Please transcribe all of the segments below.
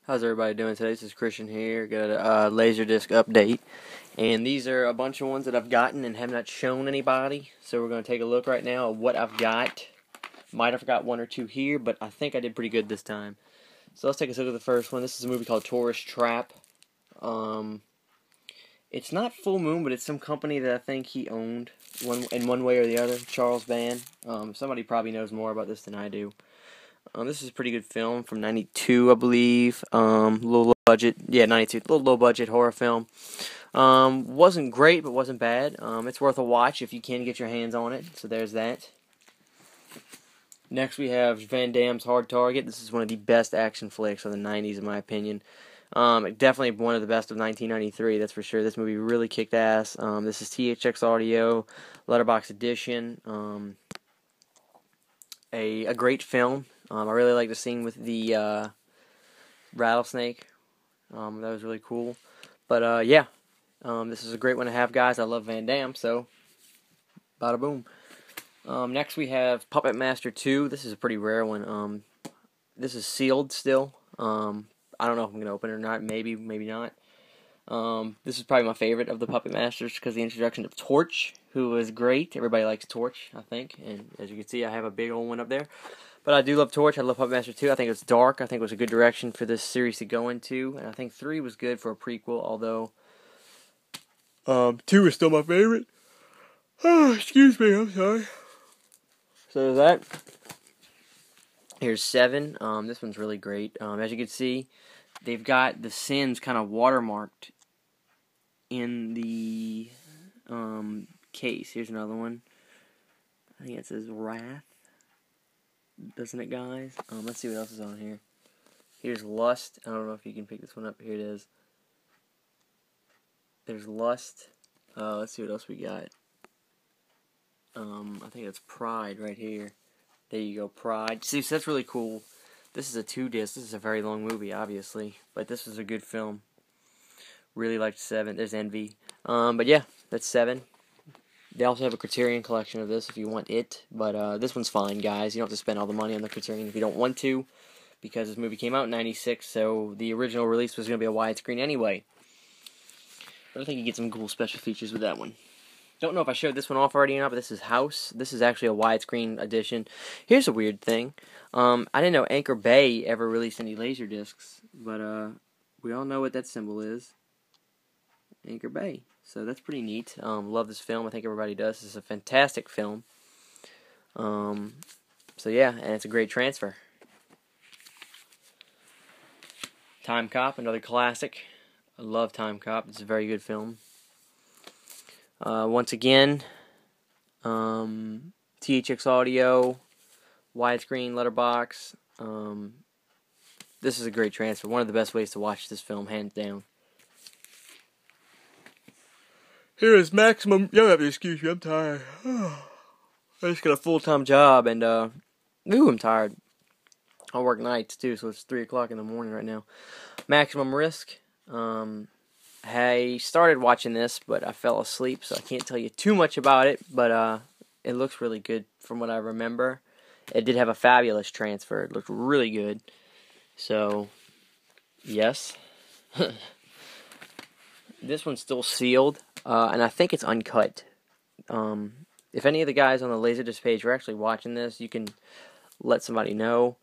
How's everybody doing today? This is Christian here. Got a laserdisc update, and these are a bunch of ones that I've gotten and have not shown anybody. So we're going to take a look right now at what I've got. Might have forgot one or two here, but I think I did pretty good this time. So let's take a look at the first one. This is a movie called Tourist Trap. It's not Full Moon, but it's some company that I think he owned in one way or the other. Charles Band. Somebody probably knows more about this than I do. This is a pretty good film from '92, I believe. Low budget, yeah, '92, little low budget horror film. Wasn't great, but wasn't bad. It's worth a watch if you can get your hands on it. So there's that. Next we have Van Damme's Hard Target. This is one of the best action flicks of the '90s, in my opinion. Definitely one of the best of 1993, that's for sure. This movie really kicked ass. This is THX Audio, Letterbox Edition. A great film. I really like the scene with the rattlesnake. That was really cool. But yeah, this is a great one to have, guys. I love Van Damme, so bada boom. Next we have Puppet Master 2. This is a pretty rare one. This is sealed still. I don't know if I'm going to open it or not. Maybe, maybe not. This is probably my favorite of the Puppet Masters because the introduction of Torch, who was great. Everybody likes Torch, I think. And as you can see, I have a big old one up there. But I do love Torch. I love Puppet Master 2. I think it's dark. I think it was a good direction for this series to go into. And I think 3 was good for a prequel, although 2 is still my favorite. Oh, excuse me, I'm sorry. So there's that. Here's 7. This one's really great. As you can see, they've got the sins kind of watermarked in the case. Here's another one. I think it says Wrath. Doesn't it, guys? Let's see what else is on here. Here's Lust. I don't know if you can pick this one up. Here it is. There's Lust. Let's see what else we got. I think it's Pride right here. There you go, Pride. See, so that's really cool. This is a 2-disc. This is a very long movie, obviously. But this was a good film. Really liked 7. There's Envy. But yeah, that's 7. They also have a Criterion collection of this if you want it. But this one's fine, guys. You don't have to spend all the money on the Criterion if you don't want to. Because this movie came out in '96, so the original release was going to be a widescreen anyway. But I think you get some cool special features with that one. Don't know if I showed this one off already or not, but this is House. This is actually a widescreen edition. Here's a weird thing. I didn't know Anchor Bay ever released any laser discs, but we all know what that symbol is. Anchor Bay. So that's pretty neat. Love this film. I think everybody does. This is a fantastic film. So yeah, and it's a great transfer. Time Cop, another classic. I love Time Cop. It's a very good film. Once again, THX Audio, widescreen, letterbox. This is a great transfer. One of the best ways to watch this film, hands down. Here is Maximum. You'll have to excuse me, I'm tired. I just got a full-time job, and I'm tired. I work nights too, so it's 3 o'clock in the morning right now. Maximum Risk. I started watching this, but I fell asleep, so I can't tell you too much about it, but it looks really good from what I remember. It did have a fabulous transfer. It looked really good. So, yes. This one's still sealed, and I think it's uncut. If any of the guys on the Laserdisc page are actually watching this, you can let somebody know.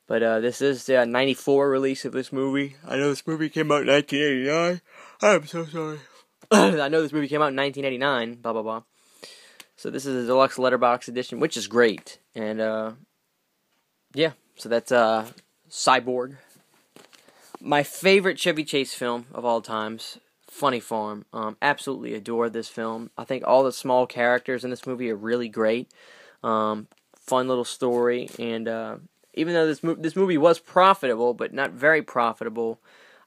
But this is the '94 release of this movie. I know this movie came out in 1989. I'm so sorry. I know this movie came out in 1989. Blah, blah, blah. So this is a deluxe letterbox edition, which is great. And, yeah. So that's Cyborg. My favorite Chevy Chase film of all times, Funny Farm. Absolutely adore this film. I think all the small characters in this movie are really great. Fun little story. And, even though this movie was profitable, but not very profitable,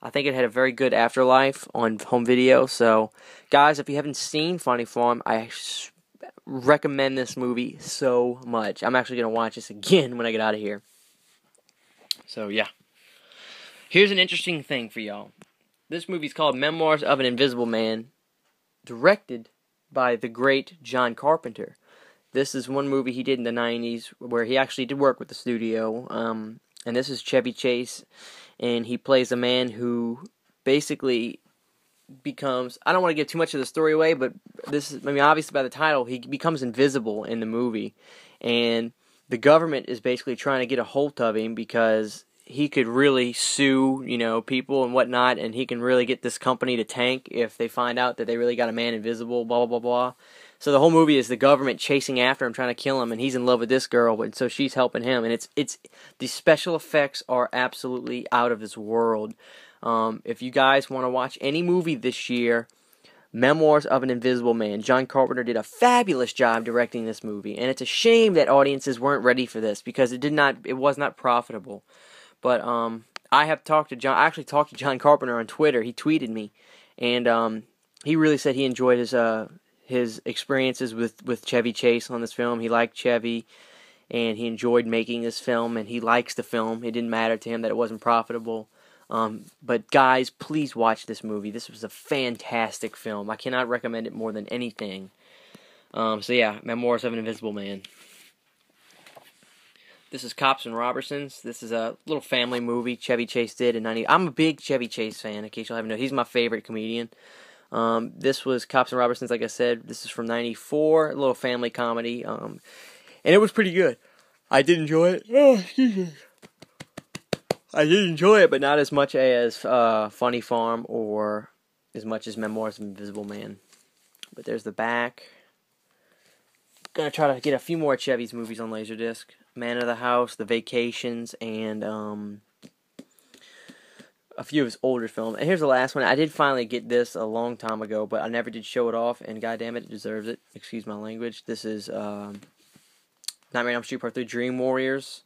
I think it had a very good afterlife on home video. So, guys, if you haven't seen Funny Farm, I recommend this movie so much. I'm actually going to watch this again when I get out of here. So, yeah. Here's an interesting thing for y'all. This movie's called Memoirs of an Invisible Man, directed by the great John Carpenter. This is one movie he did in the '90s where he actually did work with the studio. And this is Chevy Chase and he plays a man who basically becomes, I don't want to give too much of the story away, but this is, I mean, obviously by the title, he becomes invisible in the movie, and the government is basically trying to get a hold of him because he could really sue, you know, people and whatnot, and he can really get this company to tank if they find out that they really got a man invisible, blah, blah, blah, blah. So the whole movie is the government chasing after him, trying to kill him, and he's in love with this girl, and so she's helping him, and it's the special effects are absolutely out of this world. If you guys want to watch any movie this year, Memoirs of an Invisible Man. John Carpenter did a fabulous job directing this movie, and it's a shame that audiences weren't ready for this because it was not profitable. But I actually talked to John Carpenter on Twitter. He tweeted me, and he really said he enjoyed his experiences with Chevy Chase on this film. He liked Chevy, and he enjoyed making this film, and he likes the film. It didn't matter to him that it wasn't profitable. But guys, please watch this movie. This was a fantastic film. I cannot recommend it more than anything. So yeah, Memoirs of an Invisible Man. This is Cops and Robertsons. This is a little family movie Chevy Chase did in '90. I'm a big Chevy Chase fan, in case you haven't known. He's my favorite comedian. This was Cops and Robertsons, like I said. This is from '94, a little family comedy. And it was pretty good. I did enjoy it. Oh, excuse me. I did enjoy it, but not as much as Funny Farm or as much as Memoirs of an Invisible Man. But there's the back. Gonna try to get a few more Chevy's movies on Laserdisc. Man of the House, The Vacations, and a few of his older films. And here's the last one. I did finally get this a long time ago, but I never did show it off, and goddamn it deserves it. Excuse my language. This is Nightmare on Elm Street Part 3, Dream Warriors.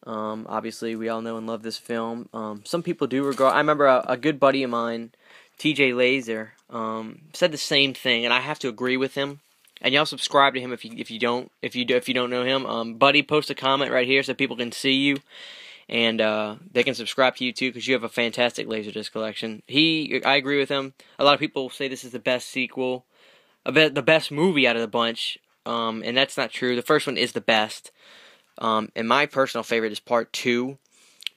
Obviously, we all know and love this film. Some people do regard. I remember a good buddy of mine, TJ Laser, said the same thing, and I have to agree with him. And y'all subscribe to him if you don't know him. Buddy, post a comment right here so people can see you, and they can subscribe to you too because you have a fantastic Laserdisc collection. I agree with him. A lot of people say this is the best sequel, the best movie out of the bunch, and that's not true. The first one is the best. And my personal favorite is Part 2,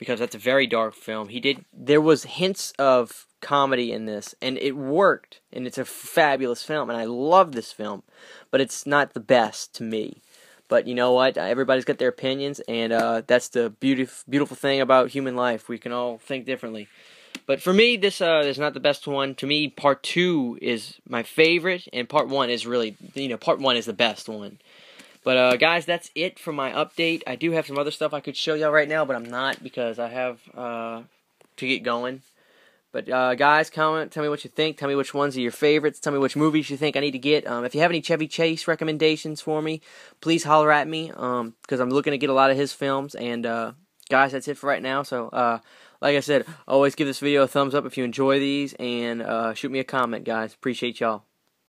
because that's a very dark film. There was hints of comedy in this, and it worked, and it's a fabulous film, and I love this film, but it's not the best to me. But you know what? Everybody's got their opinions, and that's the beautiful thing about human life. We can all think differently. But for me, this is not the best one. To me, Part 2 is my favorite, and Part 1 is really, Part 1 is the best one. But, guys, that's it for my update. I do have some other stuff I could show y'all right now, but I'm not because I have to get going. But, guys, comment, tell me what you think. Tell me which ones are your favorites. Tell me which movies you think I need to get. If you have any Chevy Chase recommendations for me, please holler at me because I'm looking to get a lot of his films. And, guys, that's it for right now. So, like I said, always give this video a thumbs up if you enjoy these. And shoot me a comment, guys. Appreciate y'all.